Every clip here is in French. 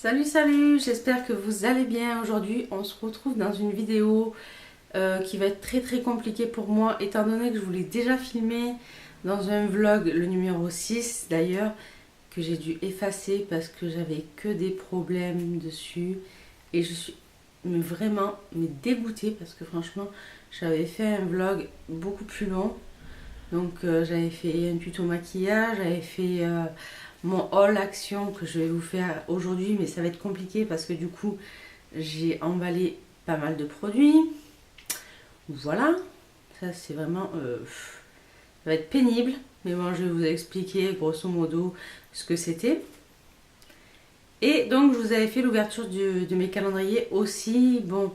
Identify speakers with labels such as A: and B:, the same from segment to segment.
A: Salut, salut, j'espère que vous allez bien. Aujourd'hui, on se retrouve dans une vidéo qui va être très compliquée pour moi, étant donné que je vous l'ai déjà filmé dans un vlog, le numéro 6 d'ailleurs, que j'ai dû effacer parce que j'avais que des problèmes dessus. Et je suis vraiment dégoûtée parce que franchement, j'avais fait un vlog beaucoup plus long. Donc j'avais fait un tuto maquillage, j'avais fait mon haul action que je vais vous faire aujourd'hui, mais ça va être compliqué parce que du coup j'ai emballé pas mal de produits. Voilà, ça c'est vraiment ça va être pénible, mais bon, je vais vous expliquer grosso modo ce que c'était. Et donc je vous avais fait l'ouverture de mes calendriers aussi. Bon,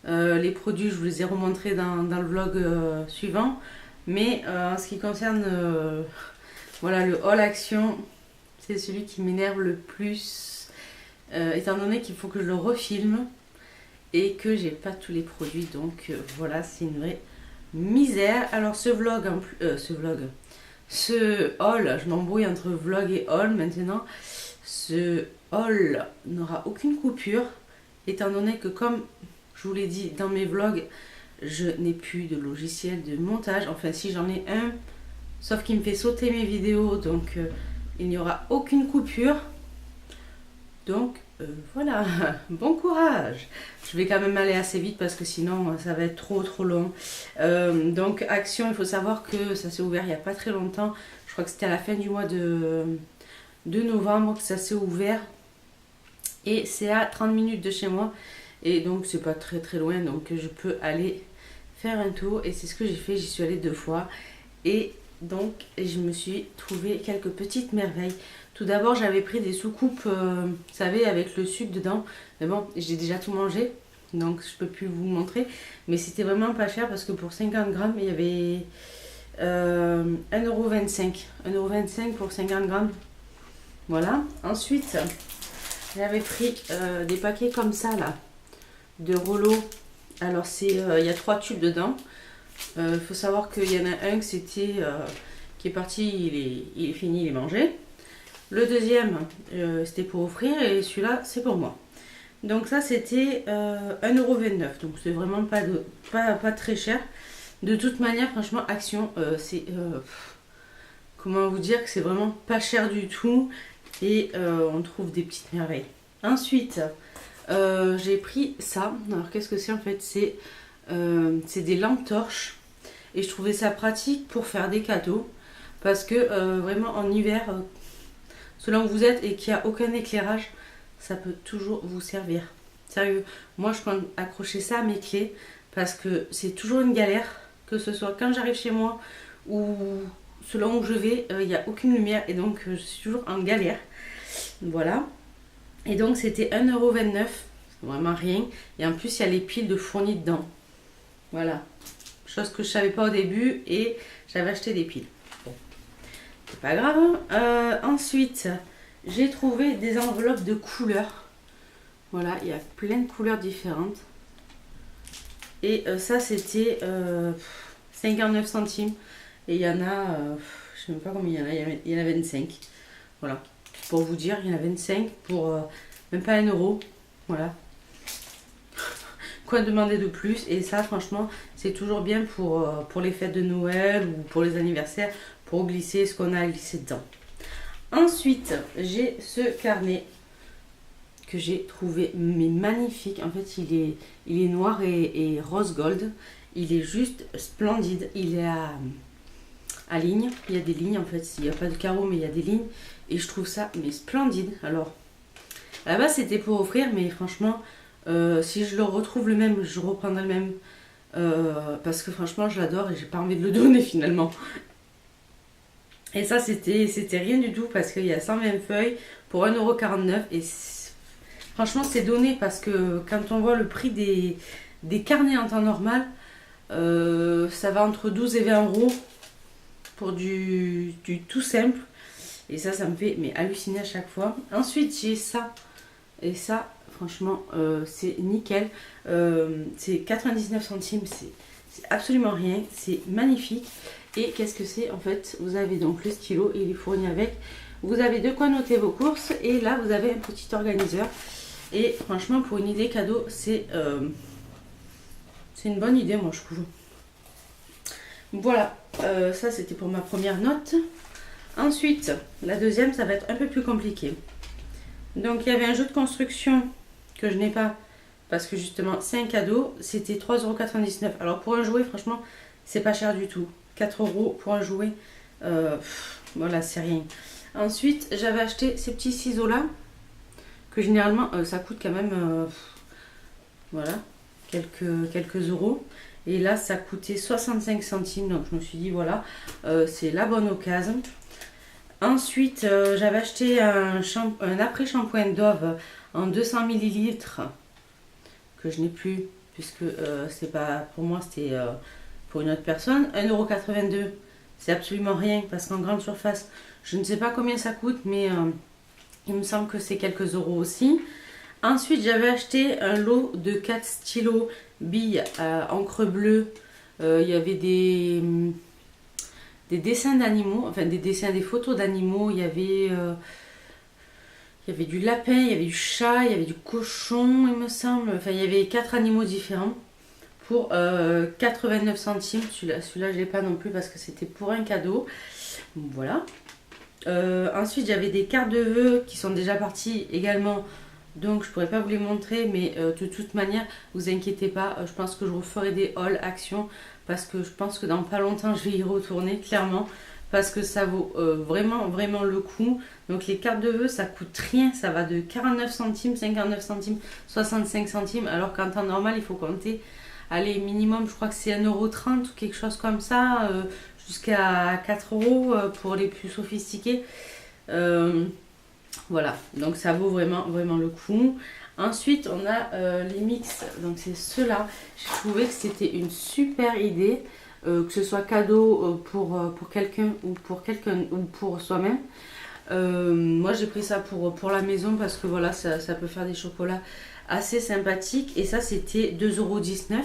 A: les produits je vous les ai remontrés dans le vlog suivant, mais en ce qui concerne voilà, le haul action, c'est celui qui m'énerve le plus, étant donné qu'il faut que je le refilme et que j'ai pas tous les produits. Donc voilà, c'est une vraie misère. Alors ce haul, je m'embrouille entre vlog et haul maintenant. Ce haul n'aura aucune coupure, étant donné que, comme je vous l'ai dit dans mes vlogs, je n'ai plus de logiciel de montage. Enfin, si, j'en ai un, sauf qu'il me fait sauter mes vidéos, donc il n'y aura aucune coupure. Donc voilà, bon courage. Je vais quand même aller assez vite parce que sinon ça va être trop long. Donc Action, il faut savoir que ça s'est ouvert il n'y a pas très longtemps. Je crois que c'était à la fin du mois de novembre que ça s'est ouvert. Et c'est à 30 minutes de chez moi. Et donc c'est pas très loin, donc je peux aller faire un tour. Et c'est ce que j'ai fait, j'y suis allée 2 fois. Et donc je me suis trouvé quelques petites merveilles. Tout d'abord, j'avais pris des soucoupes, vous savez, avec le sucre dedans. Mais bon, j'ai déjà tout mangé, donc je peux plus vous montrer. Mais c'était vraiment pas cher parce que pour 50 grammes, il y avait 1,25 €. 1,25 € pour 50 grammes. Voilà. Ensuite, j'avais pris des paquets comme ça, là, de Rollo. Alors, il y a 3 tubes dedans. Il faut savoir qu'il y en a un qui est parti, il est fini, il est mangé. Le deuxième, c'était pour offrir, et celui-là, c'est pour moi. Donc ça, c'était 1,29 €. Donc c'est vraiment pas très cher. De toute manière, franchement, Action, c'est... comment vous dire que c'est vraiment pas cher du tout. Et on trouve des petites merveilles. Ensuite, j'ai pris ça. Alors qu'est-ce que c'est en fait? C'est des lampes torches. Et je trouvais ça pratique pour faire des cadeaux. Parce que vraiment en hiver... selon où vous êtes et qu'il n'y a aucun éclairage, ça peut toujours vous servir. Sérieux, moi je peux accrocher ça à mes clés parce que c'est toujours une galère, que ce soit quand j'arrive chez moi ou selon où je vais, il n'y a aucune lumière et donc je suis toujours en galère. Voilà. Et donc c'était 1,29 €, c'est vraiment rien. Et en plus il y a les piles de fournis dedans. Voilà. Chose que je ne savais pas au début et j'avais acheté des piles. C'est pas grave. Ensuite, j'ai trouvé des enveloppes de couleurs. Voilà, il y a plein de couleurs différentes. Et ça, c'était 59 centimes. Et il y en a, je sais même pas combien il y en a 25. Voilà, pour vous dire, il y en a 25 pour même pas 1 €. Voilà. Quoi demander de plus? Et ça, franchement, c'est toujours bien pour les fêtes de Noël ou pour les anniversaires, pour glisser ce qu'on a à glisser dedans. Ensuite, j'ai ce carnet que j'ai trouvé mais magnifique. En fait, il est noir et rose gold. Il est juste splendide. Il est à lignes. Il y a des lignes en fait. Il n'y a pas de carreaux, mais il y a des lignes. Et je trouve ça mais splendide. Alors, à la base, c'était pour offrir, mais franchement, si je le retrouve le même, je reprendrai le même. Parce que franchement, je l'adore et j'ai pas envie de le donner finalement. Et ça, c'était rien du tout parce qu'il y a 120 feuilles pour 1,49 € et franchement, c'est donné parce que quand on voit le prix des carnets en temps normal, ça va entre 12 et 20 € pour du tout simple. Et ça me fait mais halluciner à chaque fois. Ensuite, j'ai ça. Et ça, franchement, c'est nickel. C'est 99 centimes, c'est absolument rien. C'est magnifique. Et qu'est-ce que c'est? En fait, vous avez donc le stylo et il est fourni avec Vous avez de quoi noter vos courses et là vous avez un petit organiseur. Et franchement pour une idée cadeau, c'est une bonne idée moi je trouve. Voilà, ça c'était pour ma première note. Ensuite, la deuxième, ça va être un peu plus compliqué. Donc il y avait un jeu de construction que je n'ai pas parce que justement c'est un cadeau, c'était 3,99 €. Alors pour un jouet, franchement, c'est pas cher du tout. 4 € pour un jouet, voilà, c'est rien. Ensuite, j'avais acheté ces petits ciseaux là que généralement ça coûte quand même voilà, quelques euros. Et là, ça coûtait 65 centimes. Donc, je me suis dit, voilà, c'est la bonne occasion. Ensuite, j'avais acheté un après-shampoing Dove en 200 ml que je n'ai plus, puisque c'est pas pour moi, c'était pour une autre personne. 1,82 €, c'est absolument rien, parce qu'en grande surface, je ne sais pas combien ça coûte, mais il me semble que c'est quelques euros aussi. Ensuite, j'avais acheté un lot de 4 stylos billes à encre bleue. Il y avait des dessins d'animaux, enfin des photos d'animaux. Il y avait du lapin, il y avait du chat, il y avait du cochon, il me semble. Enfin, il y avait 4 animaux différents pour 89 centimes. Celui-là, je ne l'ai pas non plus parce que c'était pour un cadeau. Voilà. Ensuite, j'avais des cartes de vœux qui sont déjà parties également. Donc je pourrais pas vous les montrer, mais de toute manière, vous inquiétez pas, je pense que je referai des hauls actions parce que je pense que dans pas longtemps je vais y retourner clairement parce que ça vaut vraiment le coup. Donc les cartes de vœux ça coûte rien, ça va de 49 centimes, 59 centimes, 65 centimes, alors qu'en temps normal il faut compter, allez, minimum je crois que c'est 1,30 € ou quelque chose comme ça, jusqu'à 4 € pour les plus sophistiqués. Voilà, donc ça vaut vraiment le coup. Ensuite, on a les mix, donc c'est ceux-là. J'ai trouvé que c'était une super idée, que ce soit cadeau pour quelqu'un ou pour soi-même. Moi, j'ai pris ça pour la maison parce que voilà, ça peut faire des chocolats assez sympathiques. Et ça, c'était 2,19 €.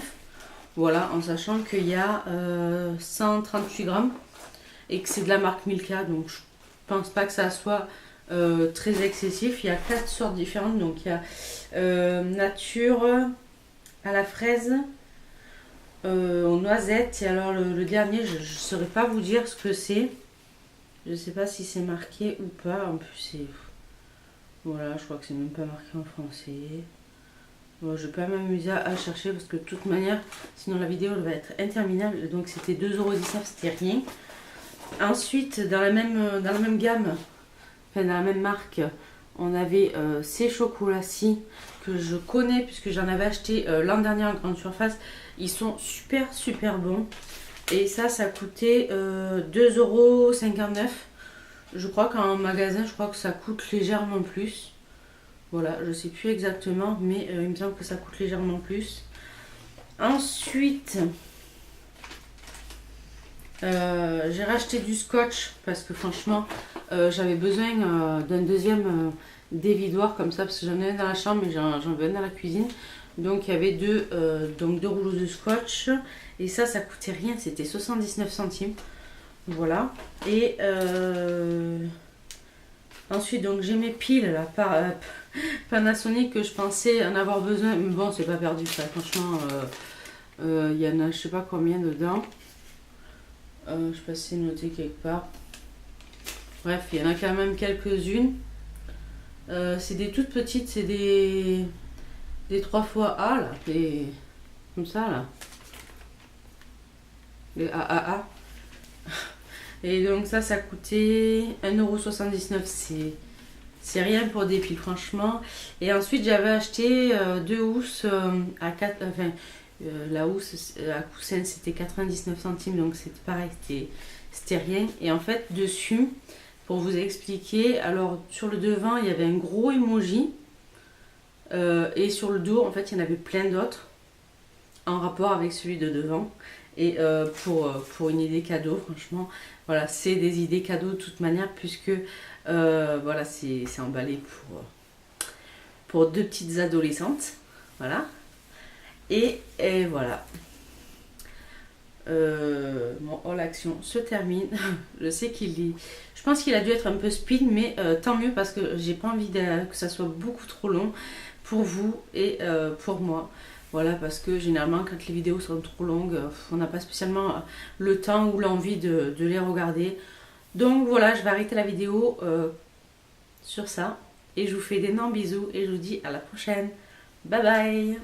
A: Voilà, en sachant qu'il y a 138 grammes et que c'est de la marque Milka, donc je pense pas que ça soit très excessif. Il y a 4 sortes différentes, donc il y a nature à la fraise, aux noisettes, et alors le dernier je ne saurais pas vous dire ce que c'est, je sais pas si c'est marqué ou pas, en plus c'est, voilà, je crois que c'est même pas marqué en français. Bon, je vais pas m'amuser à chercher parce que de toute manière sinon la vidéo elle va être interminable. Donc c'était 2,19 €, c'était rien. Ensuite dans la même gamme, dans la même marque, on avait ces chocolats-ci que je connais puisque j'en avais acheté l'an dernier en grande surface. Ils sont super bons. Et ça coûtait 2,59 €. Je crois qu'en magasin, je crois que ça coûte légèrement plus. Voilà, je sais plus exactement, mais il me semble que ça coûte légèrement plus. Ensuite, j'ai racheté du scotch parce que franchement j'avais besoin d'un deuxième dévidoir comme ça parce que j'en ai un dans la chambre mais j'en veux un dans la cuisine. Donc il y avait deux rouleaux de scotch et ça coûtait rien, c'était 79 centimes. Voilà. Et ensuite donc j'ai mes piles là par Panasonic que je pensais en avoir besoin, mais bon c'est pas perdu ça, franchement il y en a je sais pas combien dedans. Je sais pas si c'est noté quelque part. Bref, il y en a quand même quelques-unes. C'est des toutes petites, c'est des 3 fois A là, comme ça là. Les AAA. Et donc ça coûtait 1,79 €. C'est rien pour des piles franchement. Et ensuite j'avais acheté 2 housses à 4, enfin la housse à coussin c'était 99 centimes, donc c'était pareil, c'était rien. Et en fait dessus, pour vous expliquer, alors sur le devant il y avait un gros emoji et sur le dos en fait il y en avait plein d'autres en rapport avec celui de devant. Et pour une idée cadeau, franchement, voilà, c'est des idées cadeaux de toute manière, puisque voilà, c'est emballé pour deux petites adolescentes. Voilà. Et voilà. mon haul action se termine. Je sais je pense qu'il a dû être un peu speed, mais tant mieux parce que j'ai pas envie que ça soit beaucoup trop long pour vous et pour moi. Voilà, parce que généralement quand les vidéos sont trop longues, on n'a pas spécialement le temps ou l'envie de les regarder. Donc voilà, je vais arrêter la vidéo sur ça. Et je vous fais d'énormes bisous et je vous dis à la prochaine. Bye bye!